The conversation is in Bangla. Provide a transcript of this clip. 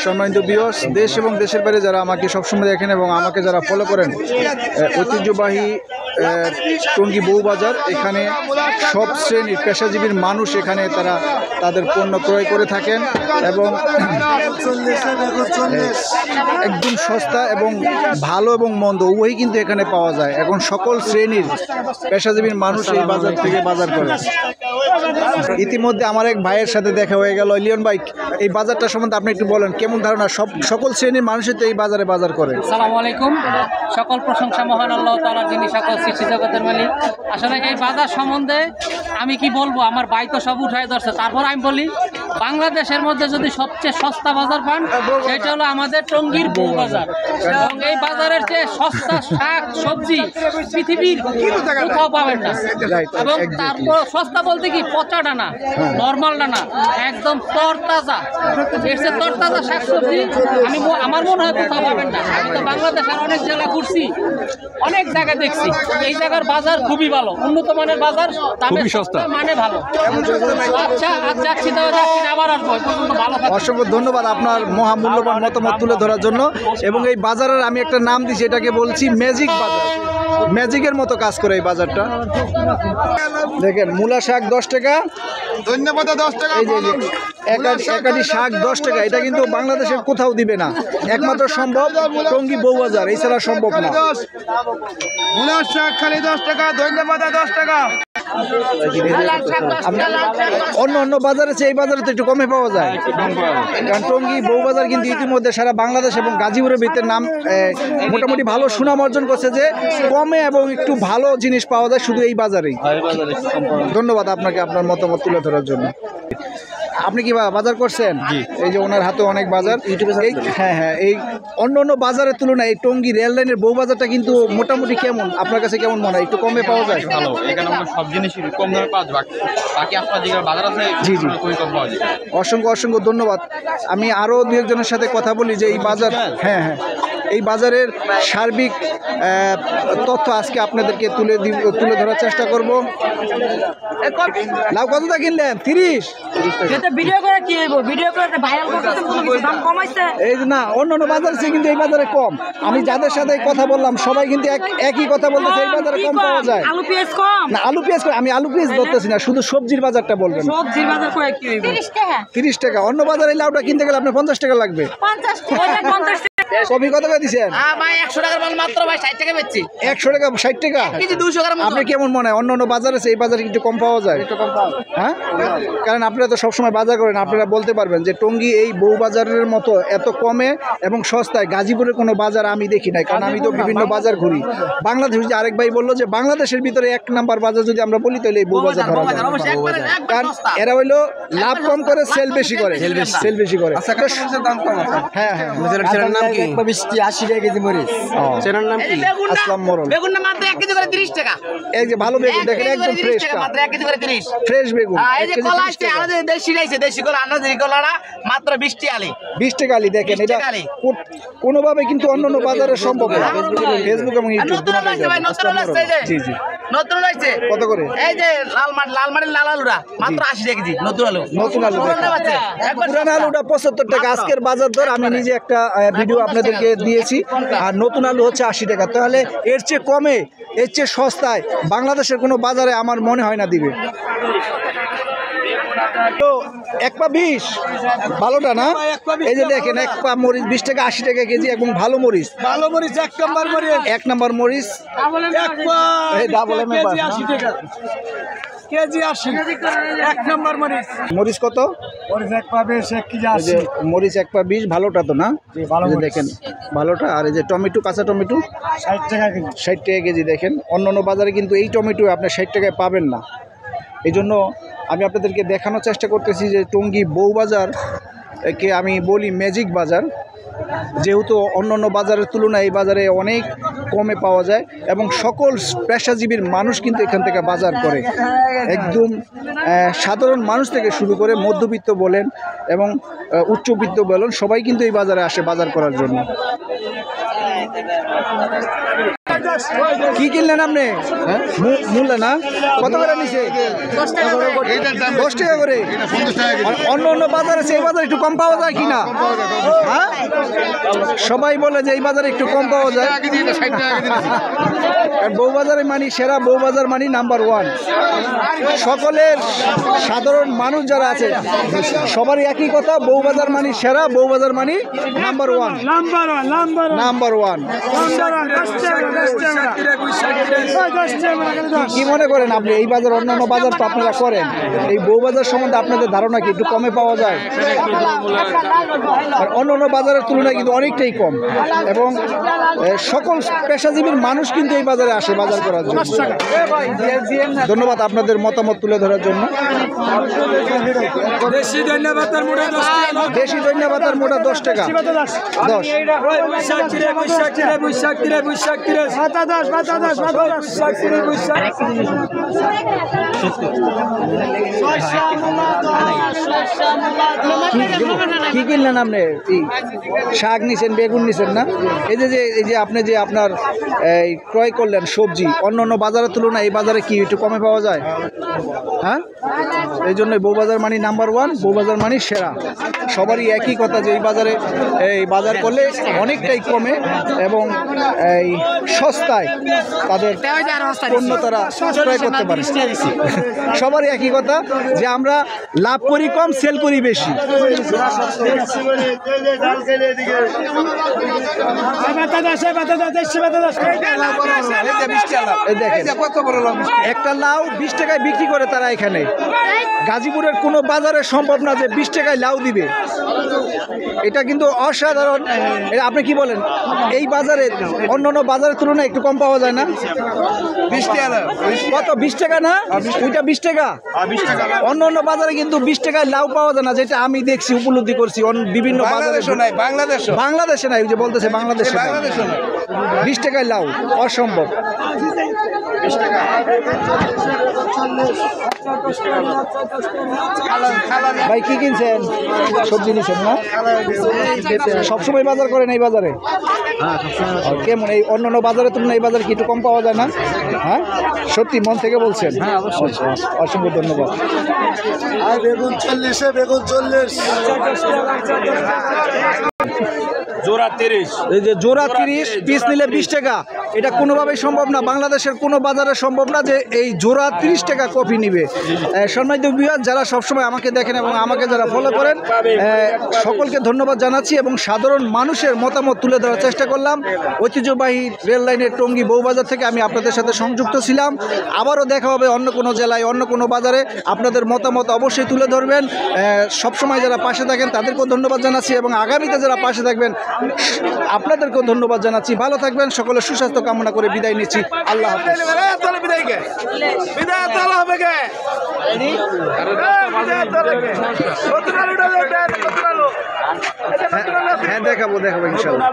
সম্মানিত ভিউয়ার্স, দেশ এবং দেশের বাইরে যারা আমাকে সবসময় দেখেন এবং আমাকে যারা ফলো করেন, ঐতিহ্যবাহী টঙ্গী বউবাজার, এখানে সব শ্রেণীর পেশাজীবীর মানুষ এখানে তারা তাদের পণ্য ক্রয় করে থাকেন এবং একদম সস্তা এবং ভালো এবং মন্দ উভয়ই কিন্তু এখানে পাওয়া যায়। এখন সকল শ্রেণীর পেশাজীবীর মানুষ এই বাজার থেকে বাজার করে। ইতিমধ্যে আমার এক ভাইয়ের সাথে দেখা হয়ে গেল। লিওন ভাই, এই বাজারটা সম্বন্ধে আপনি একটু বলেন, কেমন ধারণা? সকল শ্রেণীর মানুষই তো এই বাজারে বাজার করে। আসসালামু আলাইকুম। সকল প্রশংসা মহান আল্লাহ তাআলার, যিনি সকল সৃষ্টি জগতের মালিক। আসলে এই বাজার সম্বন্ধে আমি কি বলবো, আমার ভাই তো সব উঠায় ধরছে। তারপর আমি বলি, বাংলাদেশের মধ্যে যদি সবচেয়ে সস্তা বাজার পান, সেটা হলো আমাদের টঙ্গীর বউ বাজার। এবং এই বাজারের চেয়ে সস্তা শাক সবজি পৃথিবীর কোথাও পাবেন না। এবং তারপর সস্তা বলতে কি, পচাটা না, নর্মালটা না, একদম তরতাজা। এর চেয়ে তরতাজা শাক সবজি আমার মনে হয় কোথাও পাবেন না। আমি তো বাংলাদেশের অনেক জায়গা ঘুরছি, অনেক জায়গা দেখছি, এই জায়গার বাজার খুবই ভালো, উন্নত মানের বাজার, দামে সস্তা, মানে ভালো। আচ্ছা, যাচ্ছি তো যাচ্ছি, আবার আসবো। ভালো। অসংখ্য ধন্যবাদ আপনার মহামূল্যবান মতামত তুলে ধরার জন্য। এবং এই বাজারের আমি একটা নাম দিচ্ছি, এটাকে বলছি ম্যাজিক বাজার। ম্যাজিকের মতো কাজ করে এই বাজারটা। দেখেন, মূলা শাক 10 টাকা, ধন্যবাদ 10 টাকা। এই যে একাডি শাক 10 টাকা। এটা কিন্তু বাংলাদেশের কোথাও দিবে না, একমাত্র সম্ভব টঙ্গী বউবাজার, এছাড়া সম্ভব না। মূলার শাক খালি 10 টাকা, ধন্যবাদ 10 টাকা। অন্য অন্য বাজারে এই বাজারে তো একটু কমে পাওয়া যায়, কারণ টঙ্গী বউবাজার কিন্তু ইতিমধ্যে সারা বাংলাদেশ এবং গাজীপুরের ভিতরে নাম মোটামুটি ভালো সুনাম অর্জন করছে যে কমে এবং একটু ভালো জিনিস পাওয়া যায় শুধু এই বাজারেই। ধন্যবাদ আপনাকে আপনার মতামত তুলে ধরার জন্য। আপনি কি বাজার করছেন? এই যে ওনার হাতে অনেক বাজার। হ্যাঁ, এই অন্য অন্য বাজারের তুলনায় এই টঙ্গী রেল লাইনের বউ বাজারটা কিন্তু মোটামুটি কেমন, আপনার কাছে কেমন মনে হয়? একটু কমে পাওয়া যায়? ভালো, এখানে আমরা সব জিনিসই কম দামে পাওয়া যায়। বাকি আপনার যেগুলো বাজার আছে, জি কম পাওয়া যায়। অসংখ্য ধন্যবাদ। আমি আরও দু একজনের সাথে কথা বলি যে এই বাজার, হ্যাঁ, এই বাজারের সার্বিক তথ্য আজকে আপনাদেরকে তুলে ধরার চেষ্টা করব। লাউ কতটা কিনলেন? 30। এই যে না, অন্য অন্য বাজার আছে কিন্তু এই বাজারে কম। আমি যাদের সাথে কথা বললাম সবাই কিন্তু একই কথা বলতেছে, এই বাজারে কম পাওয়া যায়। আলু পেঁয়াজ কম না, আলু পেঁয়াজ আমি আলু পেঁয়াজ ধরতেছি না, শুধু সবজির বাজারটা বলবেন। সবজির বাজার কয় কি হইব? 30 টাকা। অন্য বাজারে এই লাউটা কিনতে গেলে আপনার 50 টাকা লাগবে। 50 কপি কত করে দিচ্ছেন? ভাই 100 টাকার মাল মাত্র ভাই 60 টাকা বেচছি। 100 টাকা, 60 টাকা কেজি 200 গ্রাম। আপনি কেমন মনে হয় অন্য অন্য বাজার আছে এই বাজারে একটু কম পাওয়া যায়? হ্যাঁ, কারণ আপনারা তো সবসময় বাজার করেন, আপনারা বলতে পারবেন যে টঙ্গী এই বউ বাজারের মতো এত কমে এবং সস্তায় গাজীপুরের কোনো বাজার আমি দেখি নাই, কারণ আমি তো বিভিন্ন বাজার ঘুরি। বাংলাদেশ, যে আরেক ভাই বললো যে বাংলাদেশের ভিতরে 1 নাম্বার বাজার যদি আমরা বলি তাহলে এই বউ বাজার ধরা যায়। কারণ এরা হইলো লাভ কম করে, সেল বেশি করে। হ্যাঁ, বৃষ্টি 80 টাকা কেজি মরিচ। সেটার নাম কি? আসলাম মোড়ল। বেগুন না মাত্র 1 কেজি করে 30 টাকা। এই যে ভালো বেগুন দেখেন, একদম ফ্রেশ, মাত্র 1 কেজি করে 30। ফ্রেশ বেগুন। এই যে কলা আছে, আমাদের দেশি রাইছে, দেশি কলা, আনাজি কলাটা মাত্র 20 টাকা আলি। 20 টাকা আলি। দেখেন, এটা কোনোভাবে কিন্তু অন্য অন্য বাজারে সম্ভব না। ফেসবুক এবং ইউটিউব নতুন আছে ভাই, নতুন আছে। জি নতুন আছে। কত করে? এই যে লাল মাটির লাল আলুরা মাত্র 80 টাকা কেজি। নতুন আলু পুরান আলুটা 75 টাকা আজকের বাজার দর। আমি নিজে একটা ভিডিও আপনাদেরকে দিয়েছি। আর নতুন আলু হচ্ছে 80 টাকা। তাহলে এর চেয়ে কমে, এর চেয়ে সস্তায় বাংলাদেশের কোনো বাজারে আমার মনে হয় না দিবে। তো 1 পা 20 ভালোটা না? এই যে দেখেন, 1 পা মরিচ 20 টাকা, 80 টাকা কেজি। এবং ভালো মরিচ, 1 নম্বর মরিচ ডাবল এম কেজি 80 টাকা কেজি। 80 1 নম্বর মরিচ কত? মরিচ 1 পা 20, 1 কেজি 80। মরিচ 1 পা 20 ভালোটা তো না? দেখেন ভালোটা। আর এই যে টমেটো, কাঁচা টমেটো 60 টাকা কেজি। 60 টাকা কেজি। দেখেন, অন্য অন্য বাজারে কিন্তু এই টমেটো আপনি 60 টাকায় পাবেন না। এই জন্য আমি আপনাদেরকে দেখানোর চেষ্টা করতেছি যে টঙ্গী বউবাজার কে আমি বলি ম্যাজিক বাজার, যেহেতু অন্য অন্য বাজারের তুলনায় এই বাজারে অনেক কমে পাওয়া যায় এবং সকল পেশাজীবীর মানুষ কিন্তু এখান থেকে বাজার করে। একদম সাধারণ মানুষ থেকে শুরু করে মধ্যবিত্ত বলেন এবং উচ্চবিত্ত বলেন, সবাই কিন্তু এই বাজারে আসে বাজার করার জন্য। কি কিনলেন আপনি? মূল্য না কত করে নিছে? 10 টাকা করে। অন্য অন্য বাজার আছে, এই বাজারে একটু কম পাওয়া যায় কিনা? হ্যাঁ সবাই বলে যে এই বাজারে একটু কম পাওয়া যায়। বউবাজারে মানি সেরা, বউবাজার মানি নাম্বার ওয়ান। সকলের সাধারণ মানুষ যারা আছে সবারই একই কথা, বউবাজার মানি সেরা, বউবাজার মানি নাম্বার ওয়ান, নাম্বার ওয়ান। কি মনে করেন আপনি এই বাজার, অন্যান্য বাজার তো আপনারা করেন, এই বউবাজার সম্বন্ধে আপনাদের ধারণা কি একটু কমে পাওয়া যায়? আর অন্যান্য বাজারের তুলনায় কিন্তু অনেকটাই কম, এবং সকল পেশাজীবীর মানুষ কিন্তু এই বাজারে আসে বাজার করার জন্য। ধন্যবাদ আপনাদের মতামত তুলে ধরার জন্য। দেশি ধন্যবাদ মোটা 10 টাকা, 10। কি কিনলেন আপনি? শাক নিছেন, বেগুন নিছেন না? এই যে আপনি যে আপনার এই ক্রয় করলেন সবজি, অন্য অন্য বাজারের তুলনায় এই বাজারে কি একটু কমে পাওয়া যায়? হ্যাঁ, এই জন্য বউবাজার মানি নাম্বার ওয়ান, বউবাজার মানি সেরা। সবারই একই কথা যে এই বাজারে এই বাজার করলে অনেকটাই কমে এবং এই সস্তায় তাদের পণ্য তারা ক্রয় করতে পারে। সবারই একই কথা যে আমরা লাভ করি কম, সেল করি বেশি। একটা লাউ 20 টাকায় বিক্রি করে তারা এখানে। গাজীপুরের কোনো বাজারে সম্ভব না যে 20 টাকায় লাউ দিবে, এটা কিন্তু অসাধারণ। আপনি কি বলেন, এই বাজারে অন্য অন্য বাজারের তুলনায় একটু কম পাওয়া যায় না? 20 টাকা কত? 20 টাকা না, ওইটা 20 টাকা। অন্য অন্য বাজারে কিন্তু 20 টাকায় লাউ পাওয়া যায় না, যেটা আমি দেখছি, উপলব্ধি করছি বিভিন্ন বাজারে। বাংলাদেশে নাই, ওই যে বলতেছে বাংলাদেশে 20 টাকায় লাউ অসম্ভব। ভাই কি কিনছেন? সবজি নিছেন না? সবসময় বাজার করেন এই বাজারে? কেমন এই অন্য অন্য বাজারের তুলনায় এই বাজারে কি একটু কম পাওয়া যায় না? হ্যাঁ, সত্যি মন থেকে বলছেন? অসংখ্য ধন্যবাদ। বেগুন 40, বেগুন 40, জোড়া 30। এই যে জোড়া 30, পিস নিলে 20 টাকা। এটা কোনোভাবেই সম্ভব না, বাংলাদেশের কোনো বাজারে সম্ভব না যে এই জোড়া 30 টাকা কফি নিবে। সম্মানিত ভিউয়ার, যারা সবসময় আমাকে দেখেন এবং আমাকে যারা ফলো করেন, সকলকে ধন্যবাদ জানাচ্ছি এবং সাধারণ মানুষের মতামত তুলে ধরার চেষ্টা করলাম। ঐতিহ্যবাহী রেল লাইনের টঙ্গী বউবাজার থেকে আমি আপনাদের সাথে সংযুক্ত ছিলাম। আবারও দেখা হবে অন্য কোনো জেলায়, অন্য কোনো বাজারে। আপনাদের মতামত অবশ্যই তুলে ধরবেন। সবসময় যারা পাশে থাকেন তাদেরকেও ধন্যবাদ জানাচ্ছি এবং আগামীতে যারা পাশে থাকবেন আপনাদেরকেও ধন্যবাদ জানাচ্ছি। ভালো থাকবেন, সকলের সুস্বাস্থ্য কামনা করে বিদায় নিচ্ছি। আল্লাহ হাফেজ। হ্যাঁ, দেখাবো ইনশাআল্লাহ।